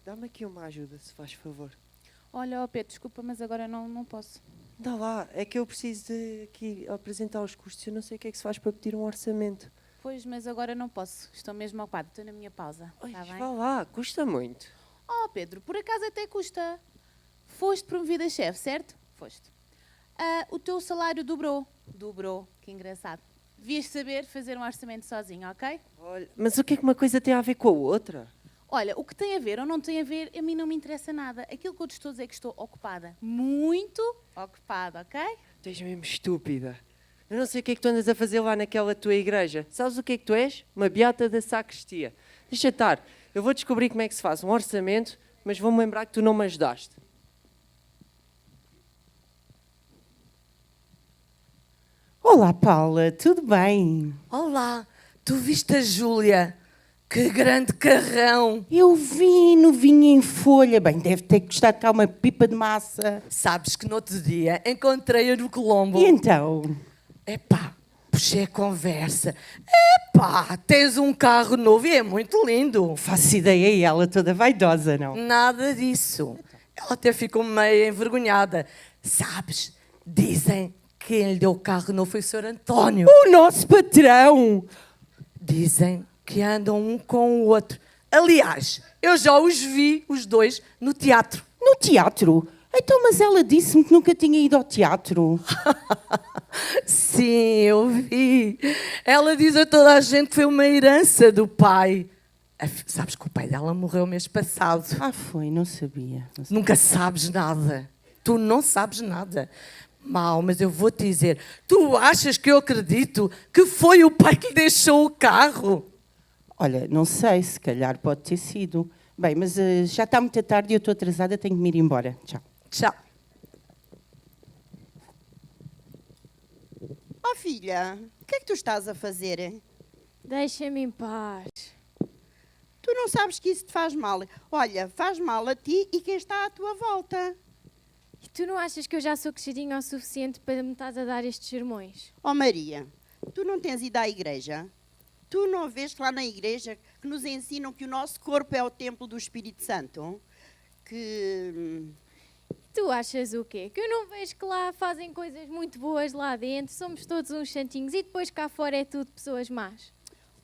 dá-me aqui uma ajuda, se faz favor. Olha, ó Pedro, desculpa, mas agora não posso. Dá lá, é que eu preciso de aqui apresentar os custos. Eu não sei o que é que se faz para pedir um orçamento. Pois, mas agora não posso. Estou mesmo ocupada, estou na minha pausa. Ai, Está bem? vá lá, custa muito. Oh, Pedro, por acaso até custa. Foste promovida a chefe, certo? Foste. O teu salário dobrou. Dobrou, que engraçado. Devias saber fazer um orçamento sozinho, ok? Olha, mas o que é que uma coisa tem a ver com a outra? Olha, o que tem a ver ou não tem a ver, a mim não me interessa nada. Aquilo que eu te estou a dizer é que estou ocupada. Muito ocupada, ok? Tu és mesmo estúpida. Eu não sei o que é que tu andas a fazer lá naquela tua igreja. Sabes o que é que tu és? Uma beata da sacristia. Deixa estar. Eu vou descobrir como é que se faz um orçamento, mas vou-me lembrar que tu não me ajudaste. Olá, Paula, tudo bem? Olá, tu viste a Júlia? Que grande carrão! Eu vi no vinho em folha. Bem, deve ter custado cá uma pipa de massa. Sabes que no outro dia encontrei-a no Colombo. E então? Epá, puxei a conversa. Epá, tens um carro novo e é muito lindo. Não faço ideia, e ela toda vaidosa, não? Nada disso. Ela até ficou meio envergonhada. Sabes, dizem que quem lhe deu o carro novo foi o Sr. António. O nosso patrão! Dizem que andam um com o outro. Aliás, eu já os vi, os dois, no teatro. No teatro? Então, mas ela disse-me que nunca tinha ido ao teatro. Sim, eu vi. Ela diz a toda a gente que foi uma herança do pai. Sabes que o pai dela morreu mês passado. Ah, foi, não sabia. Nunca sabes nada. Tu não sabes nada. Mal, mas eu vou te dizer. Tu achas que eu acredito que foi o pai que lhe deixou o carro? Olha, não sei, se calhar pode ter sido. Bem, mas já está muito tarde e eu estou atrasada, tenho que me ir embora. Tchau. Tchau. Oh filha, o que é que tu estás a fazer? Deixa-me em paz. Tu não sabes que isso te faz mal. Olha, faz mal a ti e quem está à tua volta. E tu não achas que eu já sou crescidinha o suficiente para me estás a dar estes sermões? Oh Maria, tu não tens ido à igreja? Tu não vês que lá na igreja que nos ensinam que o nosso corpo é o templo do Espírito Santo? Que... Tu achas o quê? Que eu não vejo que lá fazem coisas muito boas lá dentro, somos todos uns santinhos e depois cá fora é tudo pessoas más?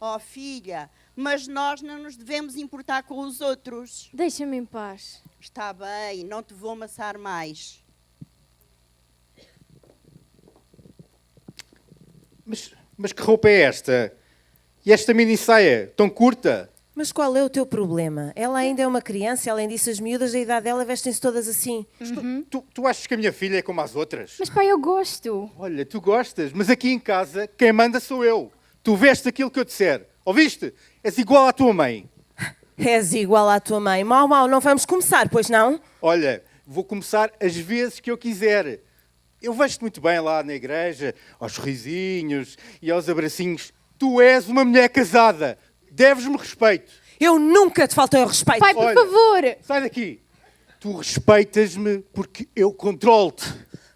Oh filha, mas nós não nos devemos importar com os outros. Deixa-me em paz. Está bem, não te vou amassar mais. Mas que roupa é esta? E esta mini saia, tão curta? Mas qual é o teu problema? Ela ainda é uma criança, além disso as miúdas da idade dela vestem-se todas assim. Tu achas que a minha filha é como as outras? Mas pai, eu gosto. Olha, tu gostas, mas aqui em casa quem manda sou eu. Tu vestes aquilo que eu disser. Ouviste? És igual à tua mãe. És igual à tua mãe. Mau, não vamos começar, pois não? Olha, vou começar as vezes que eu quiser. Eu vejo-te muito bem lá na igreja, aos sorrisinhos e aos abracinhos. Tu és uma mulher casada. Deves-me respeito. Eu nunca te faltei ao respeito. Pai, por Olha, favor. Sai daqui. Tu respeitas-me porque eu controlo-te.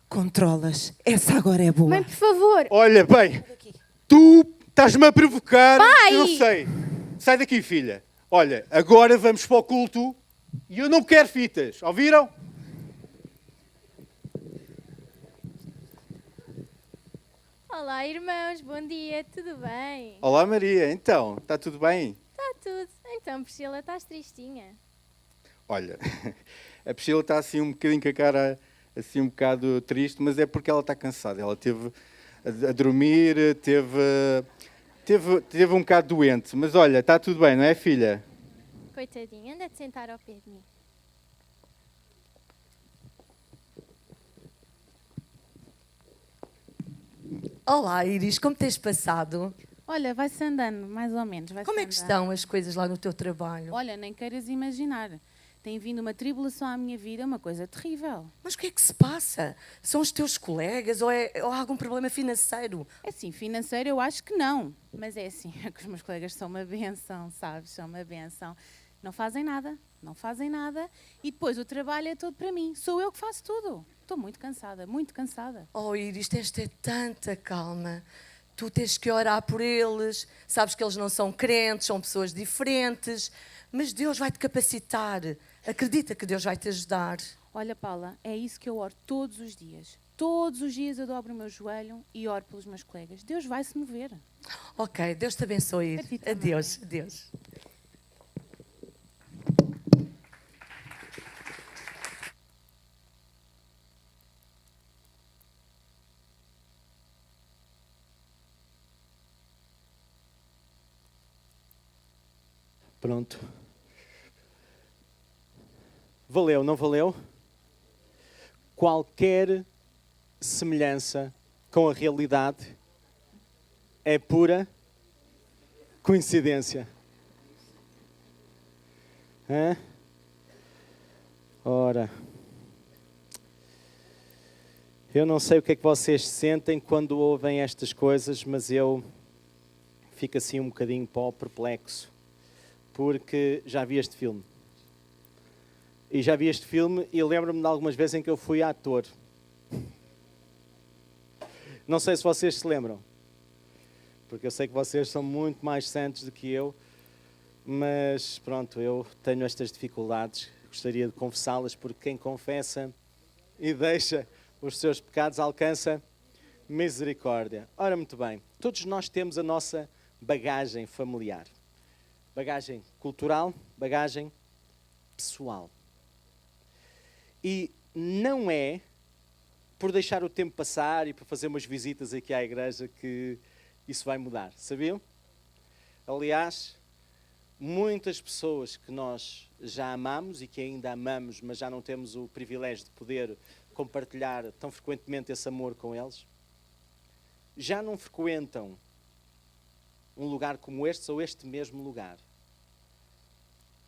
Controlas. Essa agora é boa. Mãe, por favor. Olha, bem, tu estás-me a provocar. Pai! Eu não sei. Sai daqui, filha. Olha, agora vamos para o culto e eu não quero fitas. Ouviram? Olá, irmãos, bom dia, tudo bem? Olá, Maria. Então, está tudo bem? Está tudo. Então, Priscila, estás tristinha? Olha, a Priscila está assim um bocadinho com a cara assim um bocado triste, mas é porque ela está cansada. Ela teve a dormir, teve um bocado doente. Mas olha, está tudo bem, não é, filha? Coitadinha, anda-te sentar ao pé de mim. Olá, Iris, como tens passado? Olha, vai-se andando, mais ou menos. Como é que estão as coisas lá no teu trabalho? Olha, nem queiras imaginar. Tem vindo uma tribulação à minha vida, uma coisa terrível. Mas o que é que se passa? São os teus colegas ou há algum problema financeiro? É assim, financeiro eu acho que não. Mas é assim, é que os meus colegas são uma benção, sabes? São uma benção. Não fazem nada, não fazem nada. E depois o trabalho é todo para mim. Sou eu que faço tudo. Estou muito cansada, muito cansada. Oh, Iris, tens de ter tanta calma. tu tens que orar por eles, sabes que eles não são crentes, são pessoas diferentes, mas Deus vai te capacitar. Acredita que Deus vai te ajudar. Olha, Paula, é isso que eu oro todos os dias. Todos os dias eu dobro o meu joelho e oro pelos meus colegas. Deus vai se mover. Ok, Deus te abençoe. A ti também. Adeus, adeus. Pronto. Valeu, não valeu? Qualquer semelhança com a realidade é pura coincidência. Hã? Ora, eu não sei o que é que vocês sentem quando ouvem estas coisas, mas eu fico assim um bocadinho perplexo, porque já vi este filme. E já vi este filme e lembro-me de algumas vezes em que eu fui ator. Não sei se vocês se lembram, porque eu sei que vocês são muito mais santos do que eu, mas pronto, eu tenho estas dificuldades, gostaria de confessá-las, porque quem confessa e deixa os seus pecados alcança misericórdia. Ora, muito bem, todos nós temos a nossa bagagem familiar, bagagem cultural, bagagem pessoal. E não é por deixar o tempo passar e por fazer umas visitas aqui à igreja que isso vai mudar, sabiam? Aliás, muitas pessoas que nós já amamos e que ainda amamos, mas já não temos o privilégio de poder compartilhar tão frequentemente esse amor com eles, já não frequentam um lugar como este ou este mesmo lugar,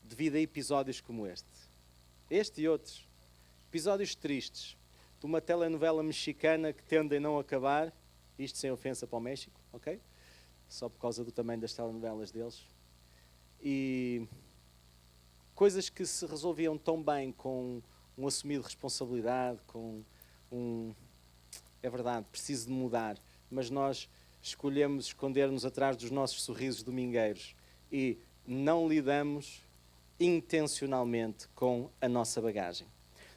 devido a episódios como este. Este e outros. Episódios tristes de uma telenovela mexicana que tende a não acabar, isto sem ofensa para o México, ok? Só por causa do tamanho das telenovelas deles. E coisas que se resolviam tão bem com um assumido de responsabilidade, com é verdade, preciso de mudar, mas nós escolhemos esconder-nos atrás dos nossos sorrisos domingueiros e não lidamos intencionalmente com a nossa bagagem.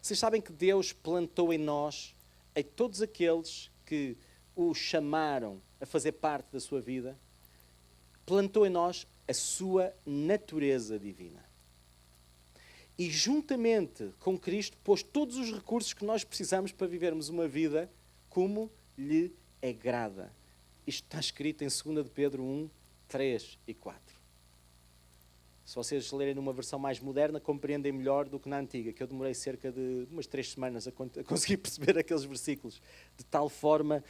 Vocês sabem que Deus plantou em nós, em todos aqueles que o chamaram a fazer parte da sua vida, plantou em nós a sua natureza divina. E juntamente com Cristo pôs todos os recursos que nós precisamos para vivermos uma vida como lhe agrada. Isto está escrito em 2 de Pedro 1, 3 e 4. Se vocês lerem numa versão mais moderna, compreendem melhor do que na antiga, que eu demorei cerca de umas 3 semanas a conseguir perceber aqueles versículos. De tal forma,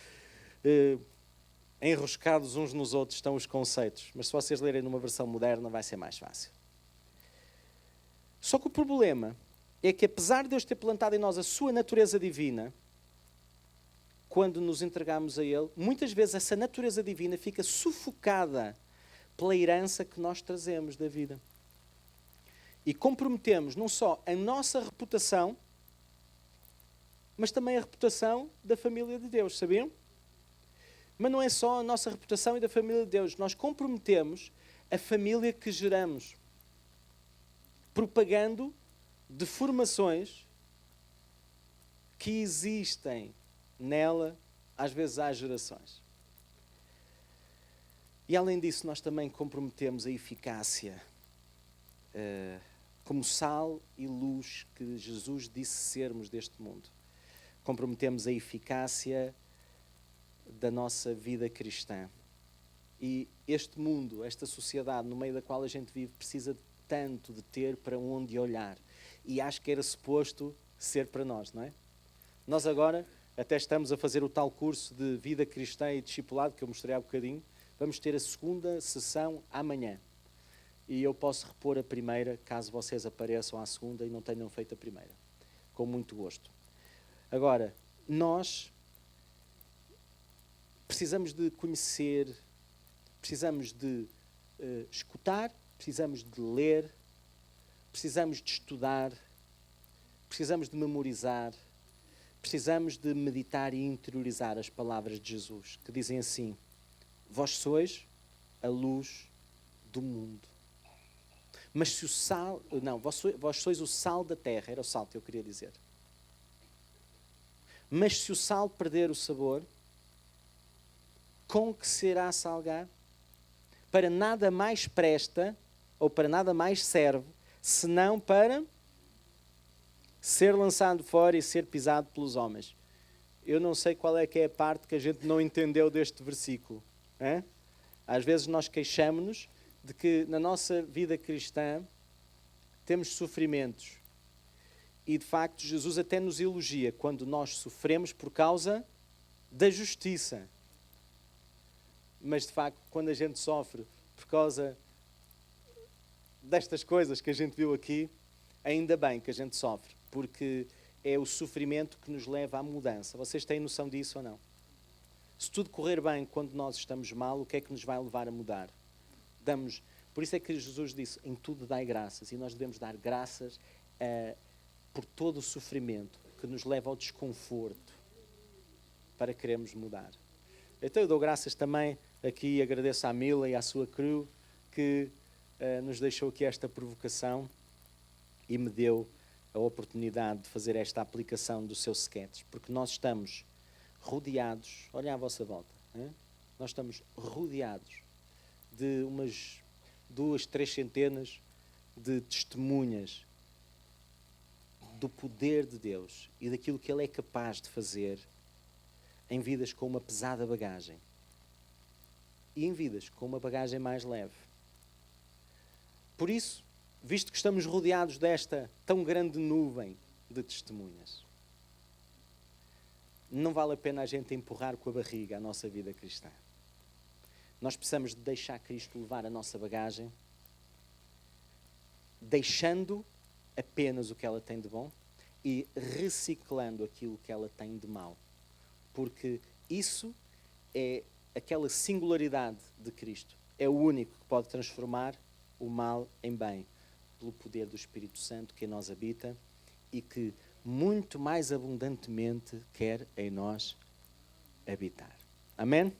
enroscados uns nos outros estão os conceitos. Mas se vocês lerem numa versão moderna, vai ser mais fácil. Só que o problema é que, apesar de Deus ter plantado em nós a sua natureza divina, quando nos entregamos a Ele, muitas vezes essa natureza divina fica sufocada pela herança que nós trazemos da vida. E comprometemos não só a nossa reputação, mas também a reputação da família de Deus, sabiam? Mas não é só a nossa reputação e da família de Deus, nós comprometemos a família que geramos, propagando deformações que existem nela, às vezes há gerações. E além disso, nós também comprometemos a eficácia como sal e luz que Jesus disse sermos deste mundo. Comprometemos a eficácia da nossa vida cristã. E este mundo, esta sociedade no meio da qual a gente vive, precisa tanto de ter para onde olhar. E acho que era suposto ser para nós, não é? Nós agora até estamos a fazer o tal curso de vida cristã e discipulado que eu mostrei há bocadinho. Vamos ter a segunda sessão amanhã. E eu posso repor a primeira, caso vocês apareçam à segunda e não tenham feito a primeira. Com muito gosto. Agora, nós precisamos de conhecer, precisamos de escutar, precisamos de ler, precisamos de estudar, precisamos de memorizar, precisamos de meditar e interiorizar as palavras de Jesus, que dizem assim: Vós sois a luz do mundo. Mas se o sal... Não, vós sois o sal da terra. Era o sal que eu queria dizer. Mas se o sal perder o sabor, com que será salgar? Para nada mais presta, ou para nada mais serve, senão para ser lançado fora e ser pisado pelos homens. Eu não sei qual é que é a parte que a gente não entendeu deste versículo. Hein? Às vezes nós queixamos-nos de que na nossa vida cristã temos sofrimentos. E de facto Jesus até nos elogia quando nós sofremos por causa da justiça. Mas de facto quando a gente sofre por causa destas coisas que a gente viu aqui, ainda bem que a gente sofre, porque é o sofrimento que nos leva à mudança. Vocês têm noção disso ou não? Se tudo correr bem quando nós estamos mal, o que é que nos vai levar a mudar? Por isso é que Jesus disse, em tudo dai graças, e nós devemos dar graças por todo o sofrimento que nos leva ao desconforto para querermos mudar. Então eu dou graças também aqui e agradeço à Mila e à sua crew que nos deixou aqui esta provocação e me deu a oportunidade de fazer esta aplicação do seu sketch, porque nós estamos rodeados, olha à vossa volta, hein? Nós estamos rodeados de umas 2, 3 centenas de testemunhas do poder de Deus e daquilo que Ele é capaz de fazer em vidas com uma pesada bagagem e em vidas com uma bagagem mais leve. Por isso, visto que estamos rodeados desta tão grande nuvem de testemunhas, não vale a pena a gente empurrar com a barriga a nossa vida cristã. Nós precisamos de deixar Cristo levar a nossa bagagem, deixando apenas o que ela tem de bom e reciclando aquilo que ela tem de mau. Porque isso é aquela singularidade de Cristo. É o único que pode transformar o mal em bem, pelo poder do Espírito Santo que em nós habita e que muito mais abundantemente quer em nós habitar. Amém?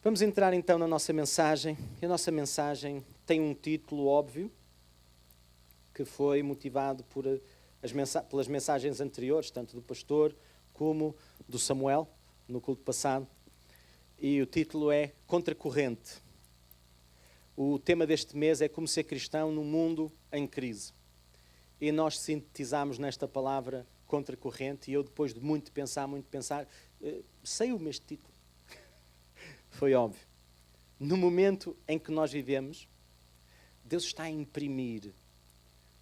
Vamos entrar então na nossa mensagem. E a nossa mensagem tem um título óbvio, que foi motivado pelas mensagens anteriores, tanto do pastor como do Samuel, no culto passado. E o título é Contracorrente. O tema deste mês é como ser cristão num mundo em crise. E nós sintetizamos nesta palavra contracorrente, e eu depois de muito pensar, saiu-me este título. Foi óbvio. No momento em que nós vivemos, Deus está a imprimir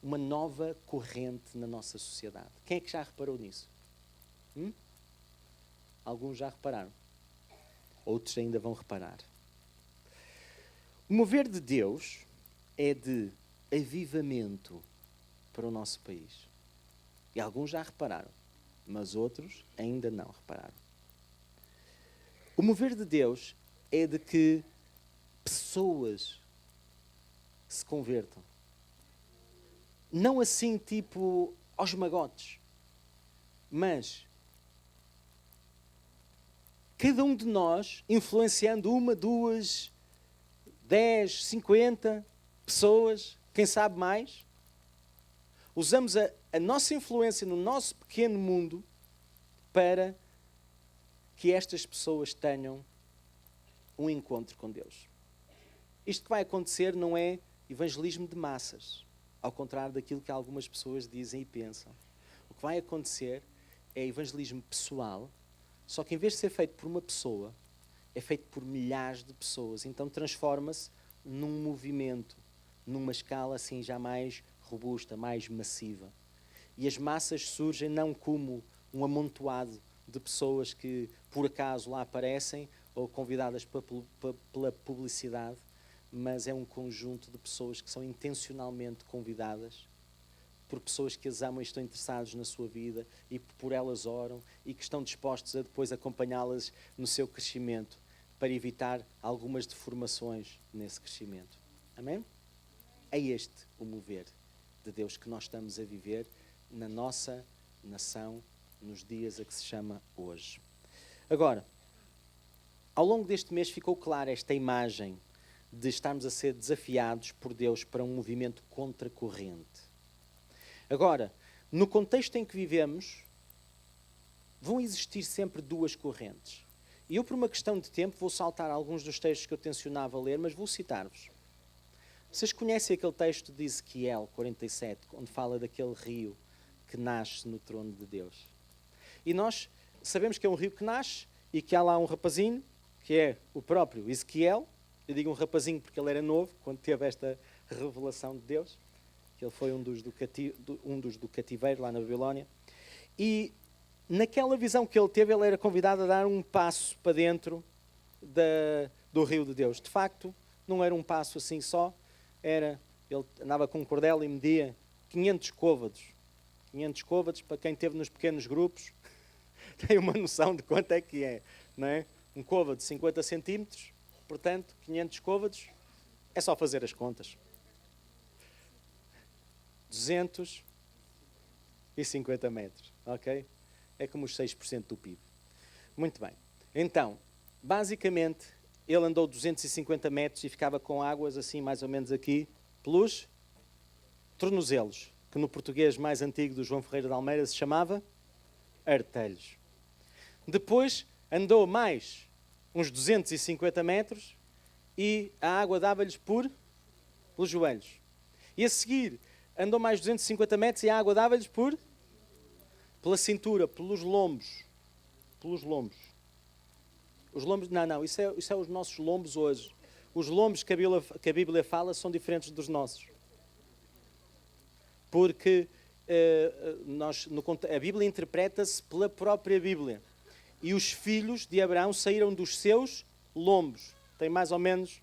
uma nova corrente na nossa sociedade. Quem é que já reparou nisso? Alguns já repararam. Outros ainda vão reparar. O mover de Deus é de avivamento para o nosso país. E alguns já repararam, mas outros ainda não repararam. O mover de Deus é de que pessoas se convertam. Não assim tipo aos magotes, mas cada um de nós influenciando 1, 2, 10, 50 pessoas, quem sabe mais, usamos a nossa influência no nosso pequeno mundo para que estas pessoas tenham um encontro com Deus. Isto que vai acontecer não é evangelismo de massas, ao contrário daquilo que algumas pessoas dizem e pensam. O que vai acontecer é evangelismo pessoal, só que em vez de ser feito por uma pessoa, é feito por milhares de pessoas. Então transforma-se num movimento, numa escala assim já mais robusta, mais massiva. E as massas surgem não como um amontoado de pessoas que por acaso lá aparecem ou convidadas pela publicidade, mas é um conjunto de pessoas que são intencionalmente convidadas por pessoas que as amam e estão interessados na sua vida e por elas oram e que estão dispostos a depois acompanhá-las no seu crescimento para evitar algumas deformações nesse crescimento. Amém? É este o mover de Deus que nós estamos a viver na nossa nação nos dias a que se chama hoje. Agora, ao longo deste mês ficou clara esta imagem de estarmos a ser desafiados por Deus para um movimento contracorrente. Agora, no contexto em que vivemos, vão existir sempre duas correntes. E eu, por uma questão de tempo, vou saltar alguns dos textos que eu tencionava ler, mas vou citar-vos. Vocês conhecem aquele texto de Ezequiel 47, onde fala daquele rio que nasce no trono de Deus? E nós sabemos que é um rio que nasce e que há lá um rapazinho, que é o próprio Ezequiel. Eu digo um rapazinho porque ele era novo, quando teve esta revelação de Deus, que ele foi um dos do cativeiro lá na Babilónia. E naquela visão que ele teve, ele era convidado a dar um passo para dentro do rio de Deus. De facto, não era um passo assim só, ele andava com um cordel e media 500 côvados. 500 côvados, para quem esteve nos pequenos grupos, tem uma noção de quanto é que é, não é? Um côvado de 50 centímetros, portanto, 500 côvados, é só fazer as contas. 250 metros, ok? É como os 6% do PIB. Muito bem. Então, basicamente, ele andou 250 metros e ficava com águas assim, mais ou menos aqui, pelos tornozelos, que no português mais antigo do João Ferreira de Almeida se chamava artelhos. Depois andou mais uns 250 metros e a água dava-lhes pelos joelhos. E a seguir andou mais 250 metros e a água dava-lhes pela cintura, pelos lombos. Pelos lombos. Os lombos, não, isso é os nossos lombos hoje. Os lombos que a Bíblia fala são diferentes dos nossos. Porque a Bíblia interpreta-se pela própria Bíblia. E os filhos de Abraão saíram dos seus lombos. Tem mais ou menos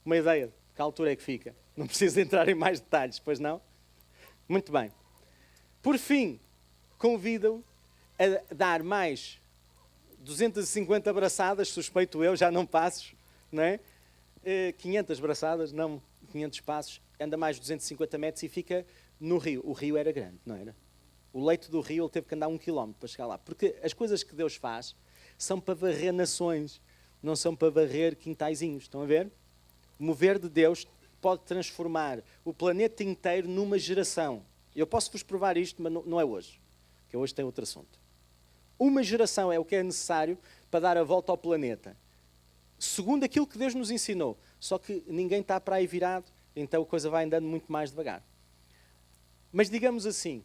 uma ideia de que altura é que fica. Não preciso entrar em mais detalhes, pois não? Muito bem. Por fim, convido-o a dar mais 250 braçadas, suspeito eu, já não passos, não é? 500 braçadas, não 500 passos, anda mais 250 metros e fica no rio. O rio era grande, não era? O leito do rio ele teve que andar 1 quilómetro para chegar lá. Porque as coisas que Deus faz são para varrer nações, não são para varrer quintaizinhos. Estão a ver? O mover de Deus pode transformar o planeta inteiro numa geração. Eu posso-vos provar isto, mas não é hoje, que hoje tem outro assunto. Uma geração é o que é necessário para dar a volta ao planeta. Segundo aquilo que Deus nos ensinou. Só que ninguém está para aí virado, então a coisa vai andando muito mais devagar. Mas digamos assim,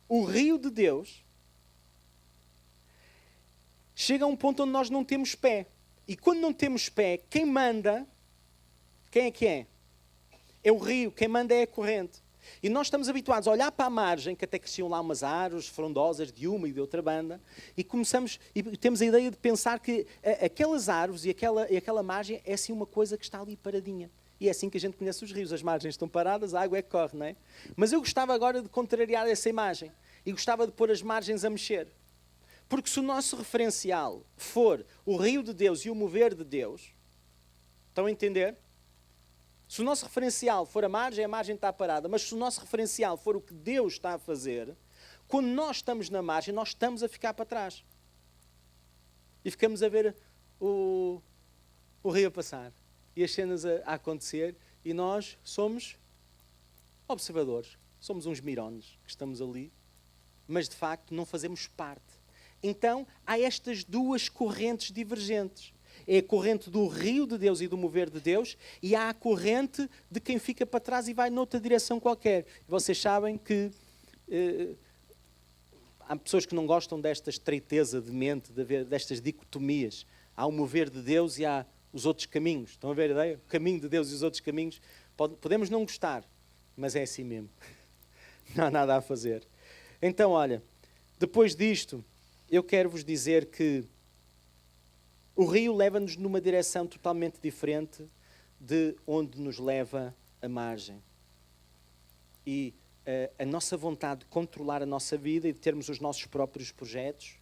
o rio de Deus chega a um ponto onde nós não temos pé. E quando não temos pé, quem manda, quem é que é? É o rio, quem manda é a corrente. E nós estamos habituados a olhar para a margem, que até cresciam lá umas árvores frondosas de uma e de outra banda, e temos a ideia de pensar que aquelas árvores e aquela margem é assim uma coisa que está ali paradinha. E é assim que a gente conhece os rios, as margens estão paradas, a água é que corre, não é? Mas eu gostava agora de contrariar essa imagem, e gostava de pôr as margens a mexer. Porque se o nosso referencial for o rio de Deus e o mover de Deus, estão a entender? Se o nosso referencial for a margem está parada. Mas se o nosso referencial for o que Deus está a fazer, quando nós estamos na margem, nós estamos a ficar para trás. E ficamos a ver o rio a passar. E as cenas a acontecer. E nós somos observadores. Somos uns mirones que estamos ali. Mas, de facto, não fazemos parte. Então, há estas duas correntes divergentes. É a corrente do rio de Deus e do mover de Deus, e há a corrente de quem fica para trás e vai noutra direção qualquer. Vocês sabem que há pessoas que não gostam desta estreiteza de mente, destas dicotomias. Há o mover de Deus e há os outros caminhos. Estão a ver a ideia? O caminho de Deus e os outros caminhos. Podemos não gostar, mas é assim mesmo. Não há nada a fazer. Então, olha, depois disto, eu quero vos dizer que o rio leva-nos numa direção totalmente diferente de onde nos leva a margem. E a nossa vontade de controlar a nossa vida e de termos os nossos próprios projetos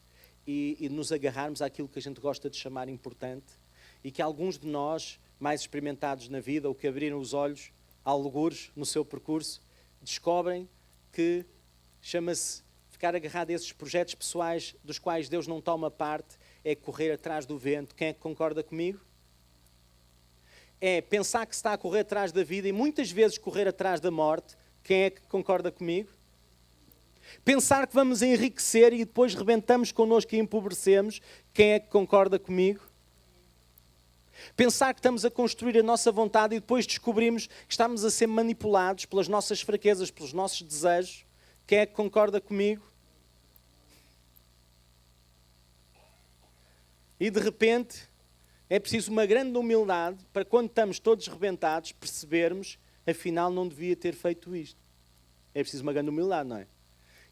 e nos agarrarmos àquilo que a gente gosta de chamar importante, e que alguns de nós, mais experimentados na vida, ou que abriram os olhos a algures no seu percurso, descobrem que chama-se ficar agarrado a esses projetos pessoais dos quais Deus não toma parte, é correr atrás do vento. Quem é que concorda comigo? É pensar que se está a correr atrás da vida e muitas vezes correr atrás da morte. Quem é que concorda comigo? Pensar que vamos enriquecer e depois rebentamos connosco e empobrecemos. Quem é que concorda comigo? Pensar que estamos a construir a nossa vontade e depois descobrimos que estamos a ser manipulados pelas nossas fraquezas, pelos nossos desejos. Quem é que concorda comigo? E de repente é preciso uma grande humildade para quando estamos todos rebentados percebermos, afinal não devia ter feito isto. É preciso uma grande humildade, não é?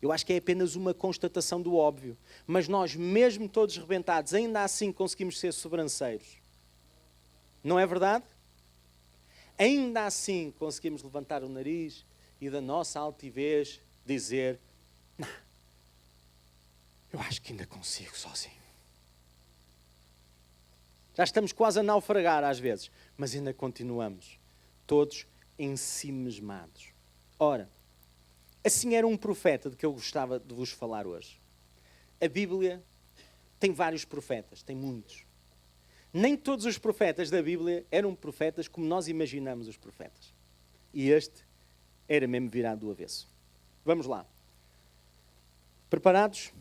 Eu acho que é apenas uma constatação do óbvio. Mas nós, mesmo todos rebentados, ainda assim conseguimos ser sobranceiros. Não é verdade? Ainda assim conseguimos levantar o nariz e da nossa altivez dizer: não, eu acho que ainda consigo sozinho. Já estamos quase a naufragar às vezes, mas ainda continuamos, todos ensimismados. Ora, assim era um profeta de que eu gostava de vos falar hoje. A Bíblia tem vários profetas, tem muitos. Nem todos os profetas da Bíblia eram profetas como nós imaginamos os profetas. E este era mesmo virado do avesso. Vamos lá. Preparados?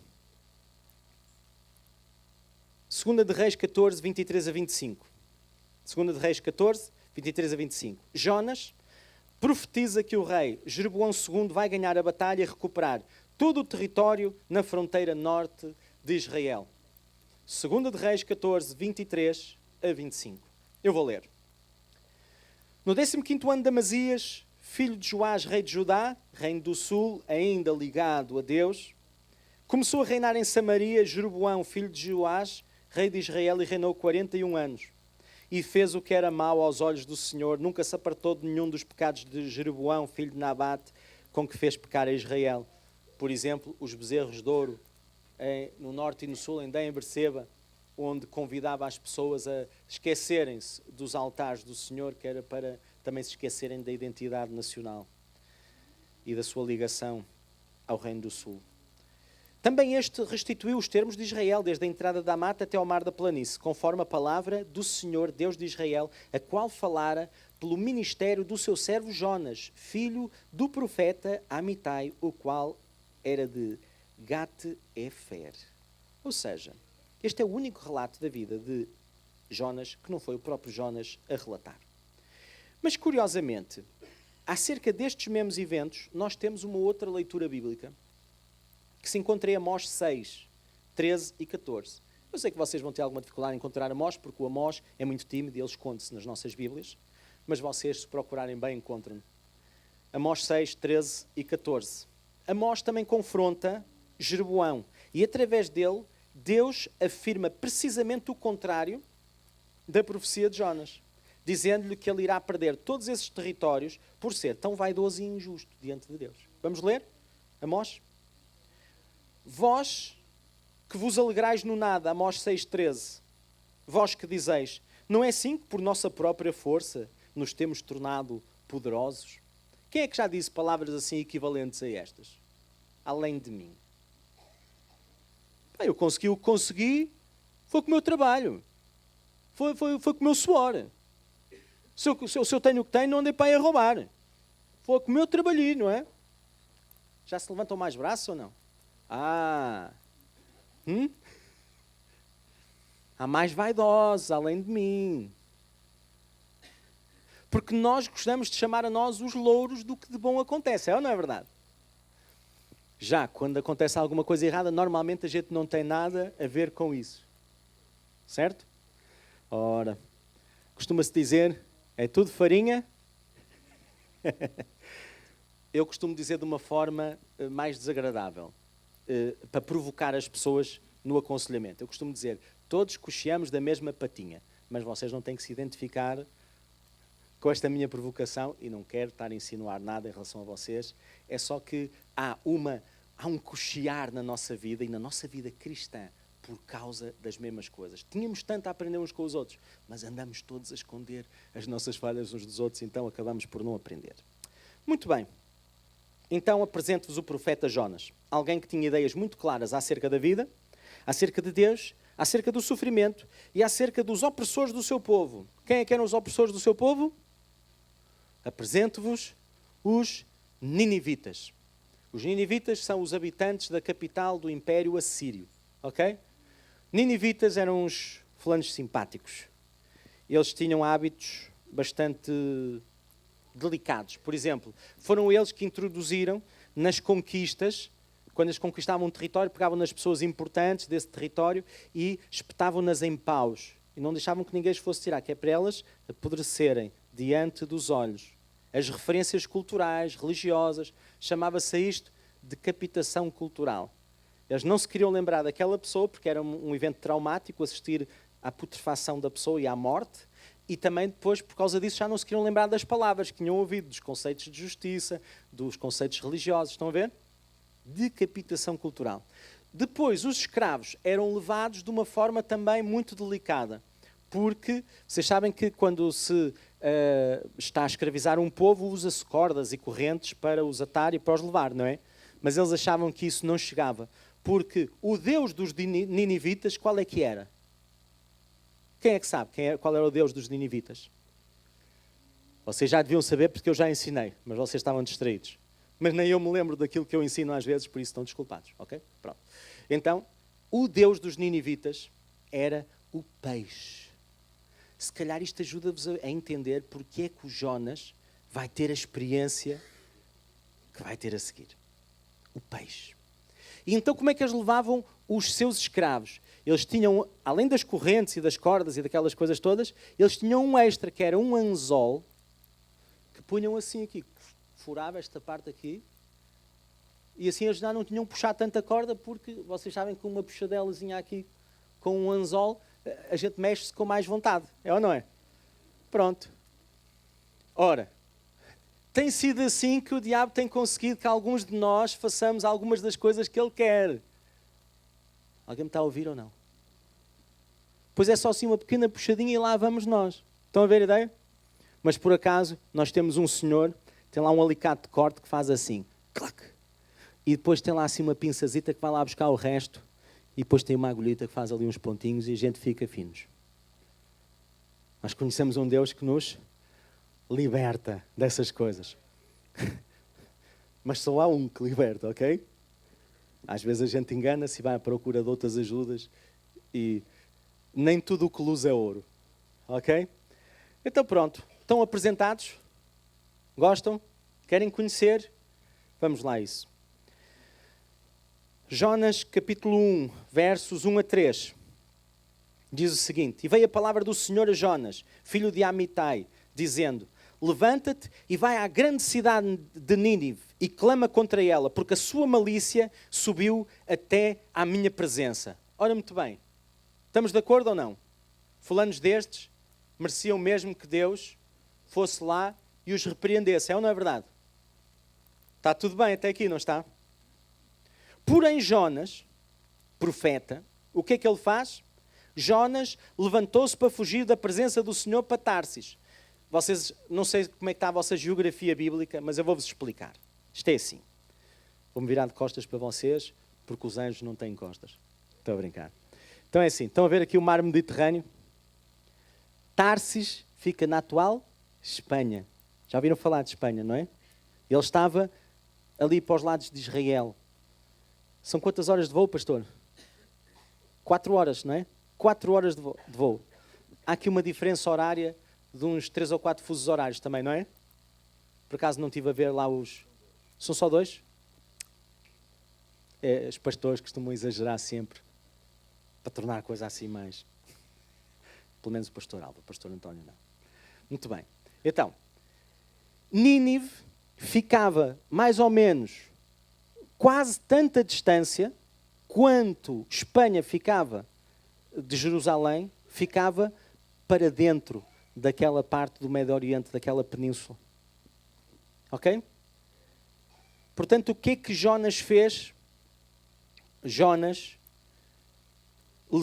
2 de Reis 14, 23 a 25. 2 de Reis 14, 23 a 25. Jonas profetiza que o rei Jeroboão II vai ganhar a batalha e recuperar todo o território na fronteira norte de Israel. 2 de Reis 14, 23 a 25. Eu vou ler. No 15º ano de Amazias, filho de Joás, rei de Judá, reino do sul, ainda ligado a Deus, começou a reinar em Samaria Jeroboão, filho de Joás, rei de Israel, e reinou 41 anos. E fez o que era mau aos olhos do Senhor, nunca se apartou de nenhum dos pecados de Jeroboão, filho de Nabate, com que fez pecar a Israel. Por exemplo, os bezerros de ouro, no norte e no sul, em Dan e Berseba, onde convidava as pessoas a esquecerem-se dos altares do Senhor, que era para também se esquecerem da identidade nacional e da sua ligação ao Reino do Sul. Também este restituiu os termos de Israel, desde a entrada da mata até ao mar da planície, conforme a palavra do Senhor, Deus de Israel, a qual falara pelo ministério do seu servo Jonas, filho do profeta Amitai, o qual era de Gat-Efer. Ou seja, este é o único relato da vida de Jonas que não foi o próprio Jonas a relatar. Mas, curiosamente, acerca destes mesmos eventos, nós temos uma outra leitura bíblica que se encontra em Amós 6, 13 e 14. Eu sei que vocês vão ter alguma dificuldade em encontrar Amós, porque o Amós é muito tímido e ele esconde-se nas nossas Bíblias, mas vocês, se procurarem bem, encontram-no. Amós 6, 13 e 14. Amós também confronta Jeroboão e, através dele, Deus afirma precisamente o contrário da profecia de Jonas, dizendo-lhe que ele irá perder todos esses territórios por ser tão vaidoso e injusto diante de Deus. Vamos ler? Amós? Vós que vos alegrais no nada, Amós 6,13. Vós que dizeis, não é assim que por nossa própria força nos temos tornado poderosos? Quem é que já disse palavras assim equivalentes a estas? Além de mim. Eu consegui o que consegui, foi com o meu trabalho. Foi com o meu suor. Se eu tenho o que tenho, não andei para aí a roubar. Foi com o meu trabalhinho, não é? Já se levantam mais braços ou não? Há mais vaidosos, além de mim. Porque nós gostamos de chamar a nós os louros do que de bom acontece, é ou não é verdade? Já quando acontece alguma coisa errada, normalmente a gente não tem nada a ver com isso. Certo? Ora, costuma-se dizer, é tudo farinha. Eu costumo dizer de uma forma mais desagradável, para provocar as pessoas no aconselhamento. Eu costumo dizer, todos cocheamos da mesma patinha, mas vocês não têm que se identificar com esta minha provocação, e não quero estar a insinuar nada em relação a vocês, é só que há um cochear na nossa vida e na nossa vida cristã por causa das mesmas coisas. Tínhamos tanto a aprender uns com os outros, mas andamos todos a esconder as nossas falhas uns dos outros, então acabamos por não aprender. Muito bem. Então apresento-vos o profeta Jonas, alguém que tinha ideias muito claras acerca da vida, acerca de Deus, acerca do sofrimento e acerca dos opressores do seu povo. Quem é que eram os opressores do seu povo? Apresento-vos os ninivitas. Os ninivitas são os habitantes da capital do Império Assírio. Ok? Ninivitas eram uns fulanos simpáticos. Eles tinham hábitos bastante delicados. Por exemplo, foram eles que introduziram nas conquistas, quando eles conquistavam um território, pegavam nas pessoas importantes desse território e espetavam-nas em paus. E não deixavam que ninguém as fosse tirar, que é para elas apodrecerem diante dos olhos. As referências culturais, religiosas, chamava-se isto decapitação cultural. Eles não se queriam lembrar daquela pessoa, porque era um evento traumático, assistir à putrefação da pessoa e à morte, e também depois, por causa disso, já não se queriam lembrar das palavras que tinham ouvido, dos conceitos de justiça, dos conceitos religiosos. Estão a ver? Decapitação cultural. Depois, os escravos eram levados de uma forma também muito delicada, porque vocês sabem que quando se está a escravizar um povo, usa-se cordas e correntes para os atar e para os levar, não é? Mas eles achavam que isso não chegava, porque o Deus dos ninivitas, qual é que era? Quem é que sabe qual era o Deus dos ninivitas? Vocês já deviam saber porque eu já ensinei, mas vocês estavam distraídos. Mas nem eu me lembro daquilo que eu ensino às vezes, por isso estão desculpados, ok? Pronto. Então, o Deus dos ninivitas era o peixe. Se calhar isto ajuda-vos a entender porque é que o Jonas vai ter a experiência que vai ter a seguir. O peixe. E então como é que eles levavam os seus escravos? Eles tinham, além das correntes e das cordas e daquelas coisas todas, eles tinham um extra, que era um anzol, que punham assim aqui, furava esta parte aqui, e assim eles já não tinham puxado tanta corda, porque vocês sabem que uma puxadelazinha aqui com um anzol, a gente mexe-se com mais vontade, é ou não é? Pronto. Ora, tem sido assim que o diabo tem conseguido que alguns de nós façamos algumas das coisas que ele quer. Alguém me está a ouvir ou não? Pois é só assim uma pequena puxadinha e lá vamos nós. Estão a ver a ideia? Mas por acaso nós temos um senhor, tem lá um alicate de corte que faz assim, clac. E depois tem lá assim uma pinçazita que vai lá buscar o resto. E depois tem uma agulhita que faz ali uns pontinhos e a gente fica finos. Nós conhecemos um Deus que nos liberta dessas coisas. Mas só há um que liberta, ok? Às vezes a gente engana-se e vai à procura de outras ajudas e nem tudo o que luz é ouro, ok? Então pronto, estão apresentados? Gostam? Querem conhecer? Vamos lá a isso. Jonas, capítulo 1, versos 1 a 3. Diz o seguinte: E veio a palavra do Senhor a Jonas, filho de Amitai, dizendo: Levanta-te e vai à grande cidade de Nínive e clama contra ela, porque a sua malícia subiu até à minha presença. Ora, muito bem. Estamos de acordo ou não? Fulanos destes mereciam mesmo que Deus fosse lá e os repreendesse. É ou não é verdade? Está tudo bem até aqui, não está? Porém, Jonas, profeta, o que é que ele faz? Jonas levantou-se para fugir da presença do Senhor para Tarsis. Vocês, não sei como é que está a vossa geografia bíblica, mas eu vou-vos explicar. Isto é assim. Vou-me virar de costas para vocês, porque os anjos não têm costas. Estou a brincar. Então é assim, estão a ver aqui o mar Mediterrâneo? Tarsis fica na atual Espanha. Já ouviram falar de Espanha, não é? Ele estava ali para os lados de Israel. São quantas horas de voo, pastor? 4 horas, não é? 4 horas de voo. Há aqui uma diferença horária de uns 3 ou 4 fusos horários também, não é? Por acaso não estive a ver lá os... São só 2? É, os pastores costumam exagerar sempre para tornar a coisa assim mais... Pelo menos o pastor Alva, o pastor António não. Muito bem. Então, Nínive ficava mais ou menos quase tanta distância quanto Espanha ficava de Jerusalém, ficava para dentro daquela parte do Médio Oriente, daquela península. Ok? Portanto, o que é que Jonas fez? Jonas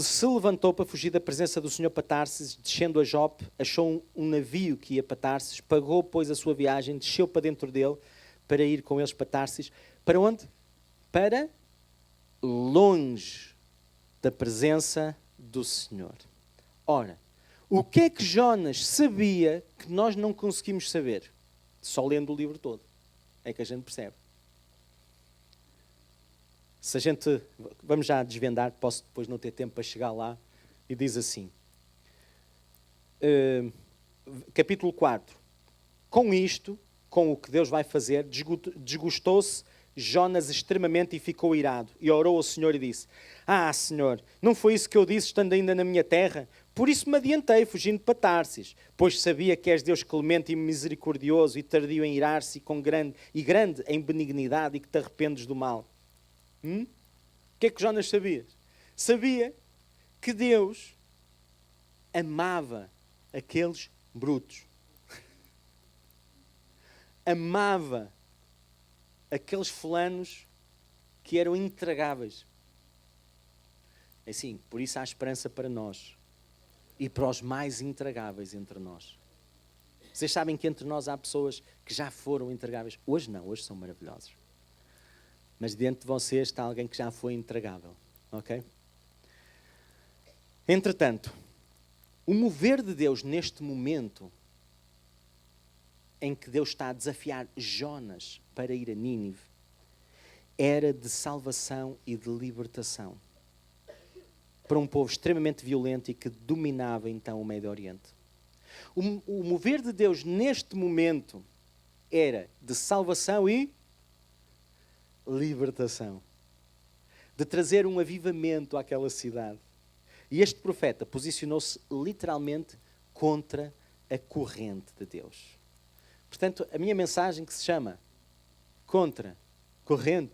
se levantou para fugir da presença do Senhor para Tarsis, descendo a Jope, achou um navio que ia para Tarsis, pagou, pois, a sua viagem, desceu para dentro dele, para ir com eles para Tarsis. Para onde? Para longe da presença do Senhor. Ora, o que é que Jonas sabia que nós não conseguimos saber? Só lendo o livro todo. É que a gente percebe. Se a gente... Vamos já desvendar, posso depois não ter tempo para chegar lá. E diz assim. Capítulo 4. Com isto, com o que Deus vai fazer, desgostou-se Jonas extremamente e ficou irado. E orou ao Senhor e disse: Ah, Senhor, não foi isso que eu disse estando ainda na minha terra? Por isso me adiantei, fugindo para Tarsis, pois sabia que és Deus clemente e misericordioso e tardio em irar-se e grande em benignidade e que te arrependes do mal. O que é que Jonas sabia? Sabia que Deus amava aqueles brutos. Amava aqueles fulanos que eram intragáveis. Assim, por isso há esperança para nós e para os mais intragáveis entre nós. Vocês sabem que entre nós há pessoas que já foram intragáveis. Hoje não, hoje são maravilhosos. Mas diante de vocês está alguém que já foi intragável. Ok? Entretanto, o mover de Deus neste momento em que Deus está a desafiar Jonas para ir a Nínive era de salvação e de libertação para um povo extremamente violento e que dominava então o Médio Oriente. O mover de Deus neste momento era de salvação e libertação, de trazer um avivamento àquela cidade. E este profeta posicionou-se literalmente contra a corrente de Deus. Portanto, a minha mensagem que se chama contra corrente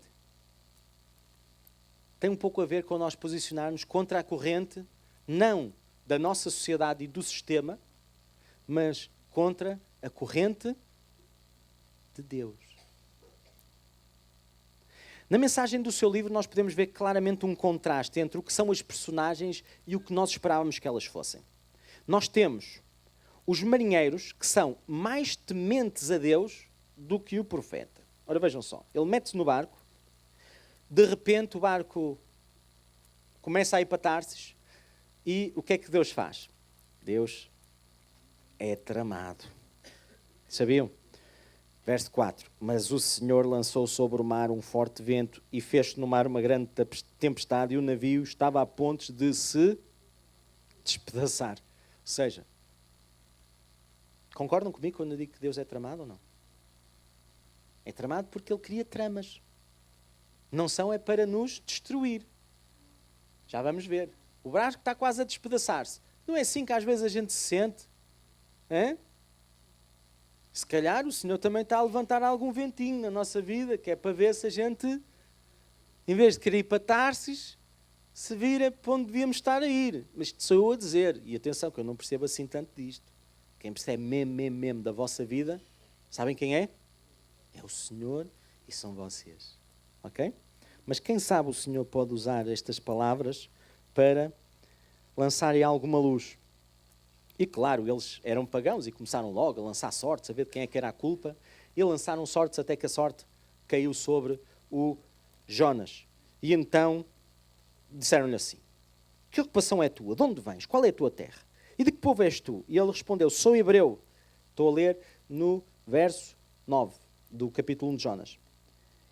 tem um pouco a ver com nós posicionarmos contra a corrente, não da nossa sociedade e do sistema, mas contra a corrente de Deus. Na mensagem do seu livro nós podemos ver claramente um contraste entre o que são as personagens e o que nós esperávamos que elas fossem. Nós temos os marinheiros que são mais tementes a Deus do que o profeta. Ora, vejam só, ele mete-se no barco, de repente o barco começa a ir para Tarsis e o que é que Deus faz? Deus é tramado. Sabiam? Verso 4. Mas o Senhor lançou sobre o mar um forte vento e fez no mar uma grande tempestade e o navio estava a pontos de se despedaçar. Ou seja, concordam comigo quando eu digo que Deus é tramado ou não? É tramado porque Ele cria tramas. Não são é para nos destruir. Já vamos ver. O barco está quase a despedaçar-se. Não é assim que às vezes a gente se sente? Hã? Se calhar o Senhor também está a levantar algum ventinho na nossa vida, que é para ver se a gente, em vez de querer ir para Tarsis, se vira para onde devíamos estar a ir. Mas isto sou eu a dizer. E atenção, que eu não percebo assim tanto disto. Quem percebe mesmo da vossa vida, sabem quem é? É o Senhor e são vocês. Ok? Mas quem sabe o Senhor pode usar estas palavras para lançarem alguma luz. E claro, eles eram pagãos e começaram logo a lançar sortes, a ver de quem é que era a culpa. E lançaram sortes até que a sorte caiu sobre o Jonas. E então disseram-lhe assim: que ocupação é tua? De onde vens? Qual é a tua terra? E de que povo és tu? E ele respondeu: sou hebreu. Estou a ler no verso 9 do capítulo 1 de Jonas.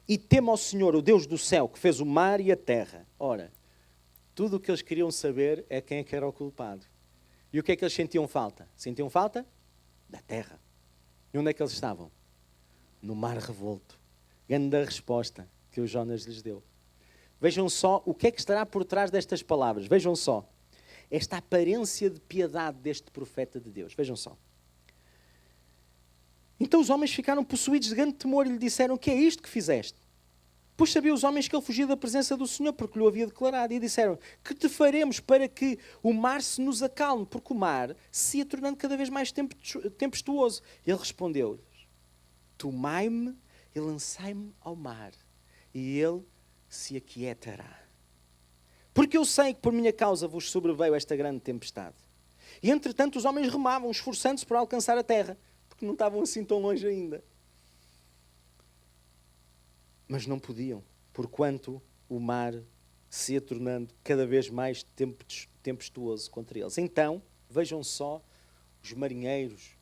E temo ao Senhor, o Deus do céu, que fez o mar e a terra. Ora, tudo o que eles queriam saber é quem é que era o culpado. E o que é que eles sentiam falta? Sentiam falta? Da terra. E onde é que eles estavam? No mar revolto. Grande a resposta que o Jonas lhes deu. Vejam só o que é que estará por trás destas palavras. Vejam só. Esta aparência de piedade deste profeta de Deus. Vejam só. Então os homens ficaram possuídos de grande temor e lhe disseram: que é isto que fizeste? Pois sabiam os homens que ele fugia da presença do Senhor, porque lhe o havia declarado. E disseram: que te faremos para que o mar se nos acalme? Porque o mar se ia tornando cada vez mais tempestuoso. Ele respondeu-lhes: tomai-me e lançai-me ao mar, e ele se aquietará. Porque eu sei que por minha causa vos sobreveio esta grande tempestade. E entretanto os homens remavam, esforçando-se para alcançar a terra, porque não estavam assim tão longe ainda. Mas não podiam, porquanto o mar se ia tornando cada vez mais tempestuoso contra eles. Então, vejam só os marinheiros,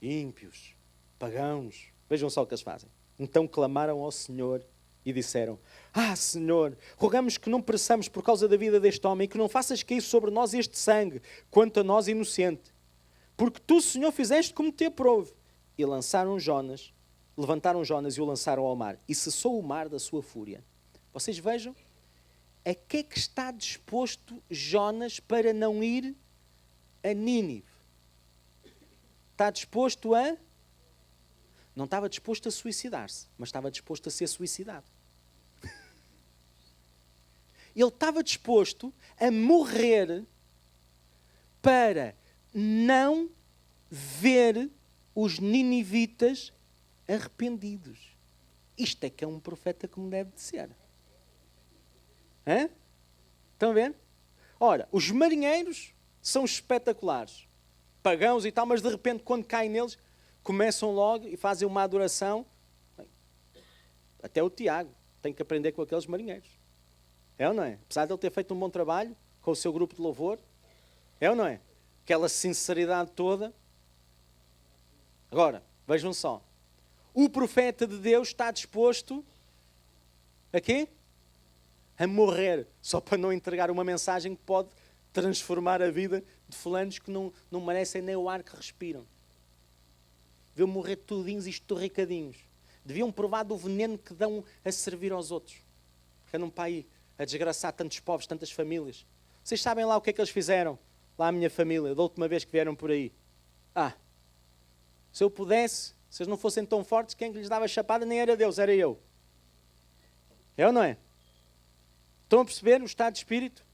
ímpios, pagãos, vejam só o que eles fazem. Então clamaram ao Senhor e disseram: Ah, Senhor, rogamos que não pereçamos por causa da vida deste homem e que não faças cair sobre nós este sangue, quanto a nós inocente. Porque tu, Senhor, fizeste como te aprouve. E levantaram Jonas e o lançaram ao mar. E cessou o mar da sua fúria. Vocês vejam, a que é que está disposto Jonas para não ir a Nínive? Está disposto a... Não estava disposto a suicidar-se, mas estava disposto a ser suicidado. Ele estava disposto a morrer para não ver os ninivitas arrependidos. Isto é que é um profeta como deve de ser. Hã? Estão a ver? Ora, os marinheiros são espetaculares. Pagãos e tal, mas de repente quando caem neles, começam logo e fazem uma adoração. Até o Tiago tem que aprender com aqueles marinheiros. É ou não é? Apesar de ele ter feito um bom trabalho com o seu grupo de louvor. É ou não é? Aquela sinceridade toda. Agora, vejam só. O profeta de Deus está disposto a quê? A morrer. Só para não entregar uma mensagem que pode transformar a vida de fulanos que não merecem nem o ar que respiram. Deviam morrer tudinhos e estorricadinhos. Deviam provar do veneno que dão a servir aos outros. Que andam para aí a desgraçar tantos povos, tantas famílias. Vocês sabem lá o que é que eles fizeram? Lá a minha família, da última vez que vieram por aí. Se eu pudesse, se eles não fossem tão fortes, quem lhes dava chapada nem era Deus, era eu. É ou não é? Estão a perceber o estado de espírito?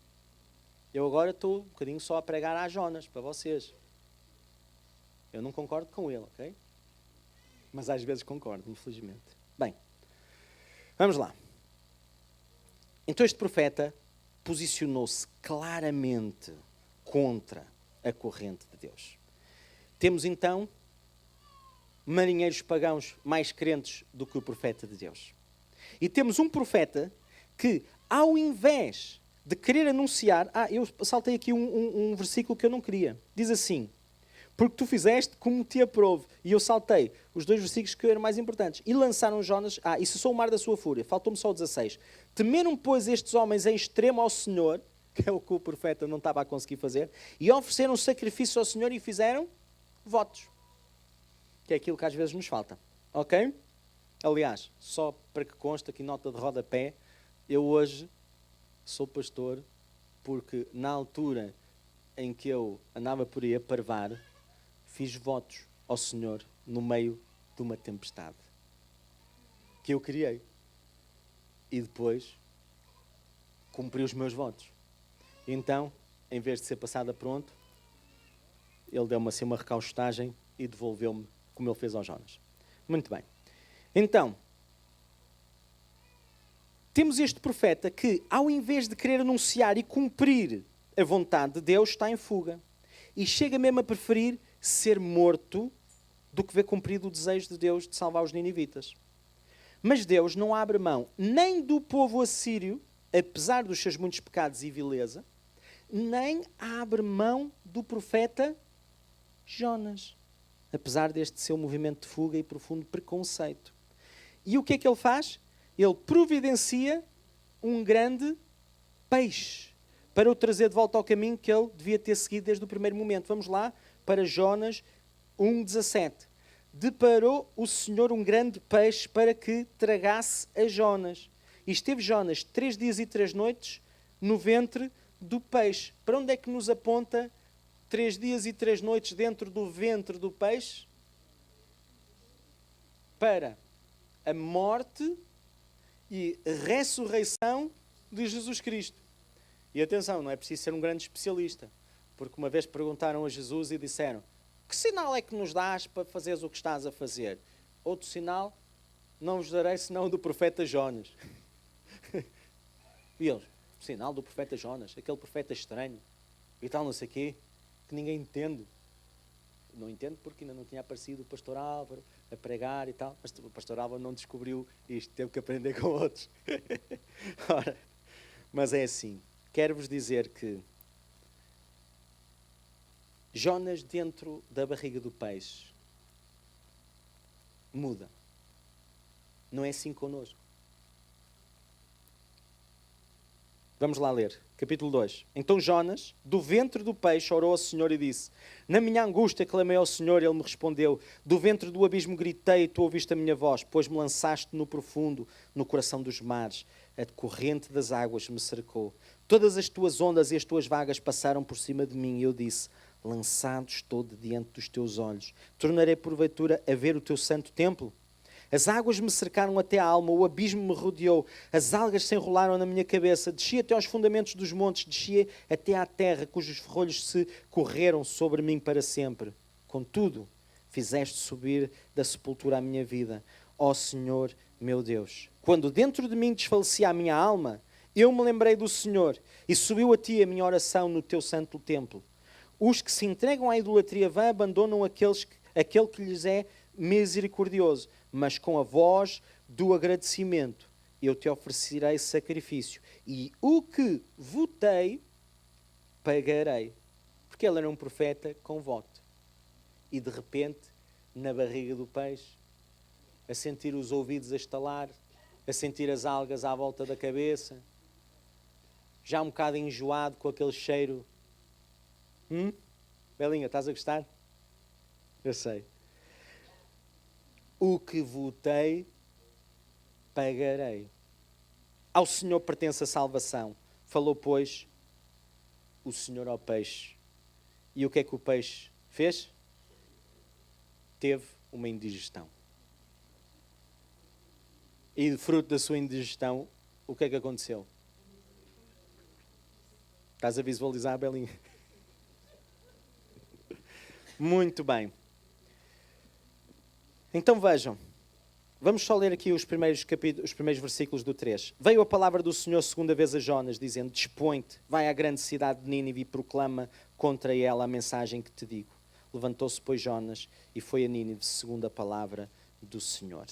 Eu agora estou um bocadinho só a pregar a Jonas, para vocês. Eu não concordo com ele, ok? Mas às vezes concordo, infelizmente. Bem, vamos lá. Então este profeta posicionou-se claramente contra a corrente de Deus. Temos então marinheiros pagãos mais crentes do que o profeta de Deus. E temos um profeta que, ao invés de querer anunciar... eu saltei aqui um versículo que eu não queria. Diz assim: porque tu fizeste como te aprouve. E eu saltei os dois versículos que eram mais importantes. E lançaram Jonas... e cessou o mar da sua fúria. Faltou-me só o 16. Temeram, pois, estes homens em extremo ao Senhor, que é o que o profeta não estava a conseguir fazer, e ofereceram sacrifício ao Senhor e fizeram votos. Que é aquilo que às vezes nos falta. Ok? Aliás, só para que conste aqui nota de rodapé, eu hoje sou pastor porque na altura em que eu andava por aí a parvar, fiz votos ao Senhor no meio de uma tempestade que eu criei. E depois cumpri os meus votos. Então, em vez de ser passada pronto, ele deu-me assim uma recaustagem e devolveu-me como ele fez ao Jonas. Muito bem. Então, temos este profeta que, ao invés de querer anunciar e cumprir a vontade de Deus, está em fuga. E chega mesmo a preferir ser morto do que ver cumprido o desejo de Deus de salvar os ninivitas. Mas Deus não abre mão nem do povo assírio, apesar dos seus muitos pecados e vileza, nem abre mão do profeta Jonas, apesar deste seu movimento de fuga e profundo preconceito. E o que é que ele faz? Ele providencia um grande peixe para o trazer de volta ao caminho que ele devia ter seguido desde o primeiro momento. Vamos lá para Jonas 1,17. Deparou o Senhor um grande peixe para que tragasse a Jonas. E esteve Jonas 3 dias e 3 noites no ventre do peixe. Para onde é que nos aponta 3 dias e 3 noites dentro do ventre do peixe? Para a morte e ressurreição de Jesus Cristo. E atenção, não é preciso ser um grande especialista, porque uma vez perguntaram a Jesus e disseram: que sinal é que nos dás para fazeres o que estás a fazer? Outro sinal não vos darei senão do profeta Jonas. E eles: sinal do profeta Jonas, aquele profeta estranho e tal, não sei o quê, que ninguém entende. Não entendo porque ainda não tinha aparecido o pastor Álvaro a pregar e tal, mas o pastor Álvaro não descobriu isto, teve que aprender com outros. Ora, Mas é assim, quero-vos dizer que Jonas dentro da barriga do peixe muda. Não é assim connosco. Vamos lá ler, capítulo 2. Então Jonas, do ventre do peixe, orou ao Senhor e disse: na minha angústia clamei ao Senhor, e Ele me respondeu. Do ventre do abismo gritei, e tu ouviste a minha voz, pois me lançaste no profundo, no coração dos mares. A corrente das águas me cercou. Todas as tuas ondas e as tuas vagas passaram por cima de mim, e eu disse: lançado estou de diante dos teus olhos. Tornarei porventura a ver o teu santo templo? As águas me cercaram até a alma, o abismo me rodeou, as algas se enrolaram na minha cabeça, desci até aos fundamentos dos montes, desci até à terra, cujos ferrolhos se correram sobre mim para sempre. Contudo, fizeste subir da sepultura a minha vida, ó Senhor meu Deus. Quando dentro de mim desfalecia a minha alma, eu me lembrei do Senhor, e subiu a ti a minha oração no teu santo templo. Os que se entregam à idolatria vã abandonam aquele que lhes é misericordioso, mas com a voz do agradecimento eu te oferecerei sacrifício, e o que votei pagarei. Porque ele era um profeta com voto. E de repente, na barriga do peixe, a sentir os ouvidos a estalar, a sentir as algas à volta da cabeça, já um bocado enjoado com aquele cheiro. Belinha, estás a gostar? Eu sei. O que votei, pagarei. Ao Senhor pertence a salvação. Falou, pois, o Senhor ao peixe. E o que é que o peixe fez? Teve uma indigestão. E fruto da sua indigestão, o que é que aconteceu? Estás a visualizar, Belinha? Muito bem. Então vejam, vamos só ler aqui os primeiros versículos do 3. Veio a palavra do Senhor segunda vez a Jonas, dizendo: dispõe-te, vai à grande cidade de Nínive e proclama contra ela a mensagem que te digo. Levantou-se, pois, Jonas e foi a Nínive segundo a palavra do Senhor.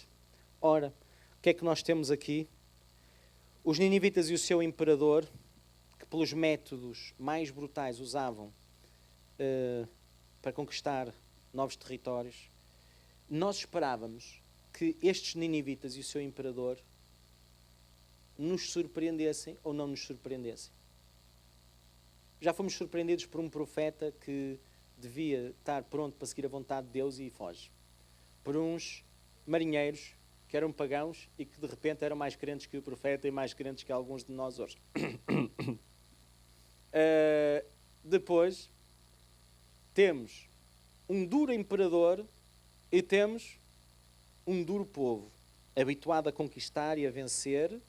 Ora, o que é que nós temos aqui? Os ninivitas e o seu imperador, que pelos métodos mais brutais usavam para conquistar novos territórios, nós esperávamos que estes ninivitas e o seu imperador nos surpreendessem ou não nos surpreendessem. Já fomos surpreendidos por um profeta que devia estar pronto para seguir a vontade de Deus e foge. Por uns marinheiros que eram pagãos e que de repente eram mais crentes que o profeta e mais crentes que alguns de nós hoje. Depois temos um duro imperador e temos um duro povo, habituado a conquistar e a vencer,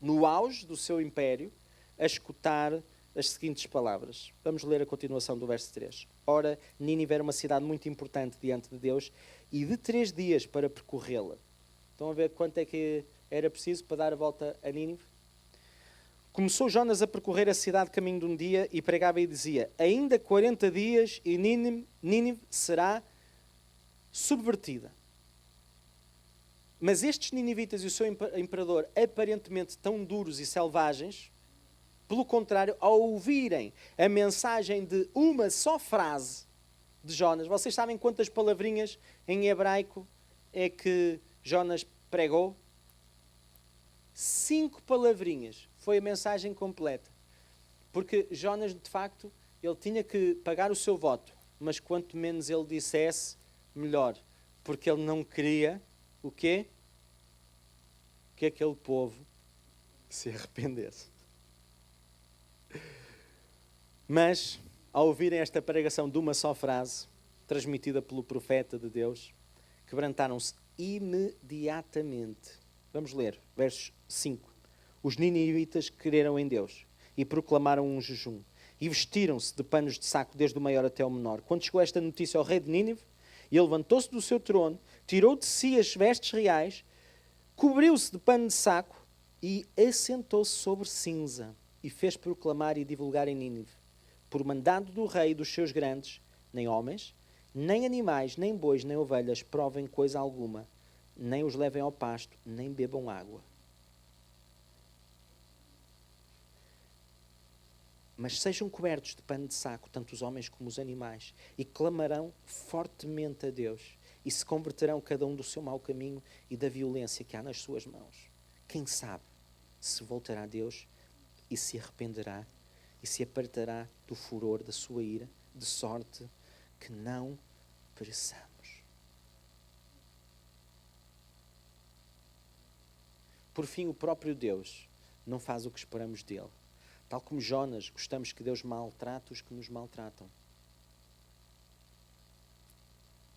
no auge do seu império, a escutar as seguintes palavras. Vamos ler a continuação do verso 3. Ora, Nínive era uma cidade muito importante diante de Deus e de 3 dias para percorrê-la. Estão a ver quanto é que era preciso para dar a volta a Nínive? Começou Jonas a percorrer a cidade caminho de um dia e pregava e dizia: ainda 40 dias e Nínive será subvertida. Mas estes ninivitas e o seu imperador, aparentemente tão duros e selvagens, pelo contrário, ao ouvirem a mensagem de uma só frase de Jonas, vocês sabem quantas palavrinhas em hebraico é que Jonas pregou? 5 palavrinhas. Foi a mensagem completa. Porque Jonas, de facto, ele tinha que pagar o seu voto, mas quanto menos ele dissesse, melhor. Porque ele não queria o quê? Que aquele povo se arrependesse. Mas, ao ouvirem esta pregação de uma só frase, transmitida pelo profeta de Deus, quebrantaram-se imediatamente. Vamos ler, verso 5. Os ninivitas creram em Deus e proclamaram um jejum. E vestiram-se de panos de saco, desde o maior até o menor. Quando chegou esta notícia ao rei de Nínive, ele levantou-se do seu trono, tirou de si as vestes reais, cobriu-se de pano de saco e assentou-se sobre cinza. E fez proclamar e divulgar em Nínive, por mandado do rei e dos seus grandes, nem homens, nem animais, nem bois, nem ovelhas provem coisa alguma, nem os levem ao pasto, nem bebam água. Mas sejam cobertos de pano de saco, tanto os homens como os animais, e clamarão fortemente a Deus, e se converterão cada um do seu mau caminho e da violência que há nas suas mãos. Quem sabe se voltará a Deus e se arrependerá e se apartará do furor da sua ira, de sorte que não pereçamos. Por fim, o próprio Deus não faz o que esperamos dele. Tal como Jonas, gostamos que Deus maltrate os que nos maltratam.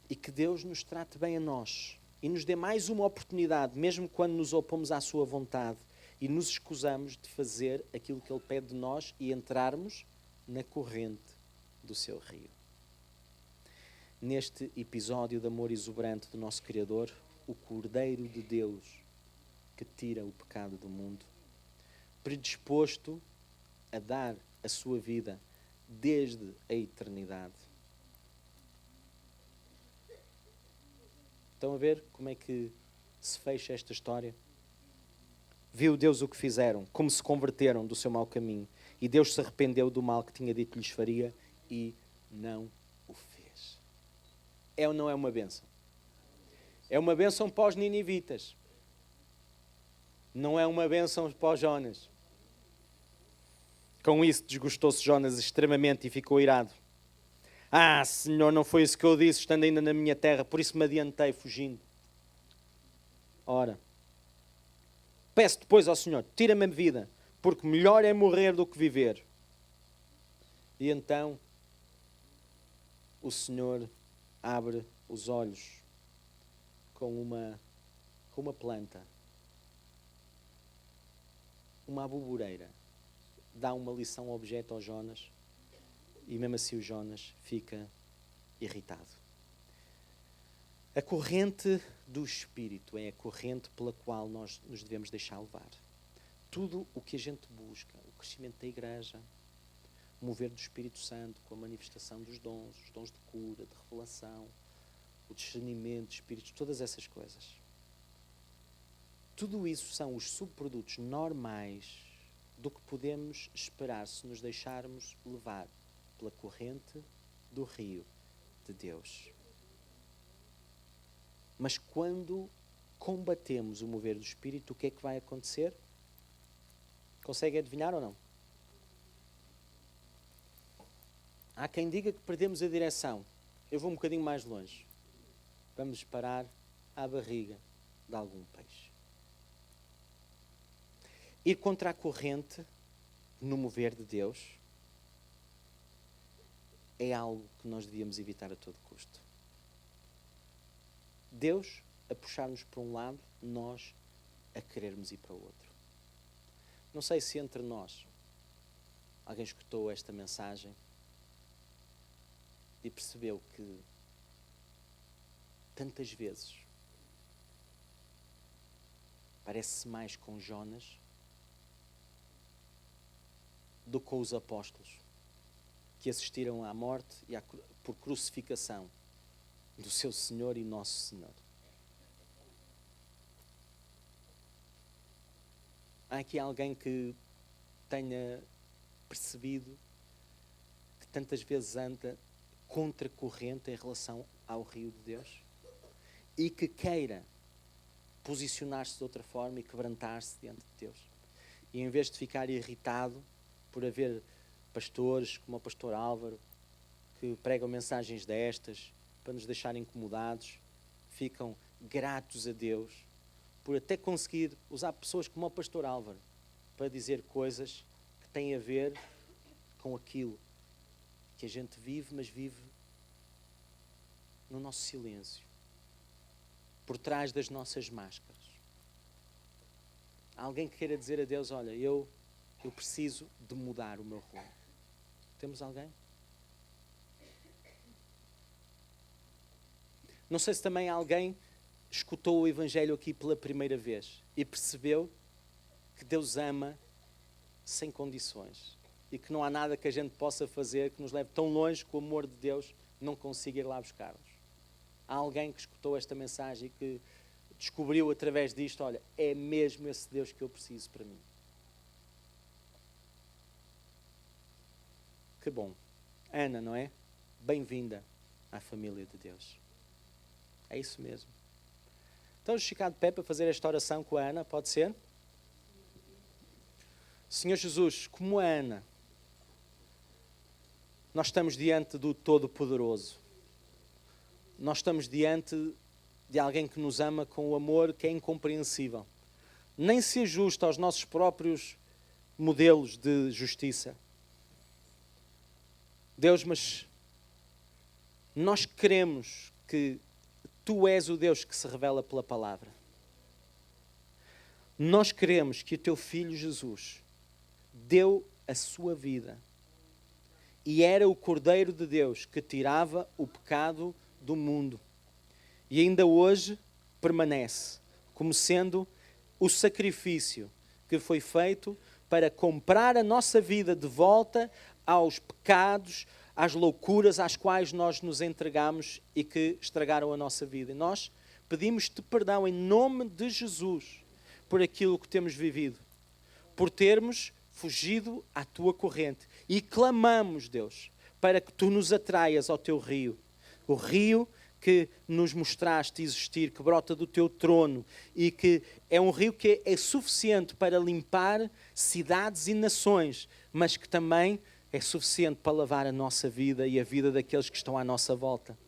E que Deus nos trate bem a nós e nos dê mais uma oportunidade, mesmo quando nos opomos à sua vontade e nos escusamos de fazer aquilo que Ele pede de nós e entrarmos na corrente do seu rio. Neste episódio de amor exuberante do nosso Criador, o Cordeiro de Deus que tira o pecado do mundo, predisposto a dar a sua vida desde a eternidade. Estão a ver como é que se fecha esta história? Viu Deus o que fizeram, como se converteram do seu mau caminho, e Deus se arrependeu do mal que tinha dito que lhes faria e não o fez. É ou não é uma bênção? É uma bênção para os ninivitas. Não é uma bênção para os Jonas. Com isso desgostou-se Jonas extremamente e ficou irado. Ah, Senhor, não foi isso que eu disse, estando ainda na minha terra, por isso me adiantei, fugindo. Ora, peço depois ao Senhor, tira-me a vida, porque melhor é morrer do que viver. E então, o Senhor abre os olhos com uma planta, uma aboboreira. Dá uma lição ao objeto ao Jonas e mesmo assim o Jonas fica irritado. A corrente do Espírito é a corrente pela qual nós nos devemos deixar levar. Tudo o que a gente busca, o crescimento da igreja, o mover do Espírito Santo com a manifestação dos dons, os dons de cura, de revelação, o discernimento de espíritos, todas essas coisas. Tudo isso são os subprodutos normais do que podemos esperar se nos deixarmos levar pela corrente do rio de Deus. Mas quando combatemos o mover do Espírito, o que é que vai acontecer? Consegue adivinhar ou não? Há quem diga que perdemos a direção. Eu vou um bocadinho mais longe. Vamos parar à barriga de algum peixe. Ir contra a corrente no mover de Deus é algo que nós devíamos evitar a todo custo. Deus a puxar-nos para um lado, nós a querermos ir para o outro. Não sei se entre nós alguém escutou esta mensagem e percebeu que tantas vezes parece mais com Jonas do que com os apóstolos que assistiram à morte e por crucificação do seu Senhor e nosso Senhor. Há aqui alguém que tenha percebido que tantas vezes anda contra a corrente em relação ao rio de Deus e que queira posicionar-se de outra forma e quebrantar-se diante de Deus. E em vez de ficar irritado por haver pastores como o pastor Álvaro que pregam mensagens destas para nos deixar incomodados, ficam gratos a Deus por até conseguir usar pessoas como o pastor Álvaro para dizer coisas que têm a ver com aquilo que a gente vive, mas vive no nosso silêncio, por trás das nossas máscaras. Há alguém que queira dizer a Deus, olha, eu preciso de mudar o meu rumo. Temos alguém? Não sei se também alguém escutou o Evangelho aqui pela primeira vez e percebeu que Deus ama sem condições e que não há nada que a gente possa fazer que nos leve tão longe que o amor de Deus não consiga ir lá buscar-nos. Há alguém que escutou esta mensagem e que descobriu através disto, olha, é mesmo esse Deus que eu preciso para mim. Que bom. Ana, não é? Bem-vinda à família de Deus. É isso mesmo. Então, vamos ficar de pé para fazer esta oração com a Ana, pode ser? Senhor Jesus, como a Ana, nós estamos diante do Todo-Poderoso. Nós estamos diante de alguém que nos ama com o amor que é incompreensível. Nem se ajusta aos nossos próprios modelos de justiça. Deus, mas nós queremos que Tu és o Deus que se revela pela palavra. Nós queremos que o Teu Filho Jesus deu a sua vida e era o Cordeiro de Deus que tirava o pecado do mundo. E ainda hoje permanece como sendo o sacrifício que foi feito para comprar a nossa vida de volta aos pecados, às loucuras às quais nós nos entregamos e que estragaram a nossa vida. E nós pedimos-te perdão em nome de Jesus por aquilo que temos vivido, por termos fugido à tua corrente. E clamamos, Deus, para que tu nos atraias ao teu rio, o rio que nos mostraste existir, que brota do teu trono e que é um rio que é suficiente para limpar cidades e nações, mas que também é suficiente para lavar a nossa vida e a vida daqueles que estão à nossa volta.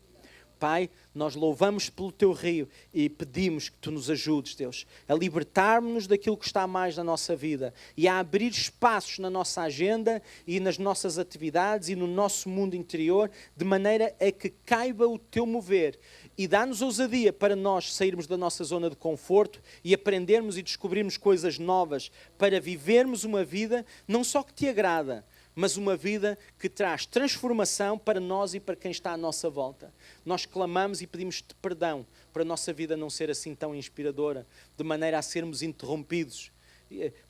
Pai, nós louvamos pelo teu rio e pedimos que tu nos ajudes, Deus, a libertarmos-nos daquilo que está mais na nossa vida e a abrir espaços na nossa agenda e nas nossas atividades e no nosso mundo interior, de maneira a que caiba o teu mover e dá-nos ousadia para nós sairmos da nossa zona de conforto e aprendermos e descobrirmos coisas novas para vivermos uma vida não só que te agrada, mas uma vida que traz transformação para nós e para quem está à nossa volta. Nós clamamos e pedimos-te perdão para a nossa vida não ser assim tão inspiradora, de maneira a sermos interrompidos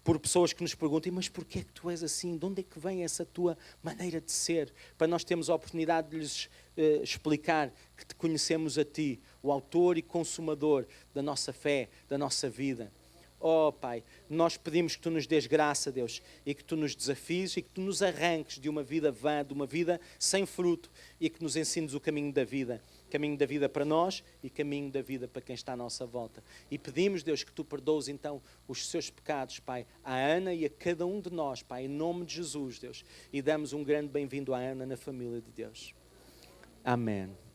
por pessoas que nos perguntam: mas porquê é que tu és assim? De onde é que vem essa tua maneira de ser? Para nós termos a oportunidade de lhes explicar que te conhecemos a ti, o autor e consumador da nossa fé, da nossa vida. Oh Pai, nós pedimos que tu nos dês graça, Deus, e que tu nos desafies e que tu nos arranques de uma vida vã, de uma vida sem fruto, e que nos ensines o caminho da vida para nós e caminho da vida para quem está à nossa volta. E pedimos, Deus, que tu perdoes então os seus pecados, Pai, à Ana e a cada um de nós, Pai, em nome de Jesus, Deus, e damos um grande bem-vindo à Ana na família de Deus. Amém.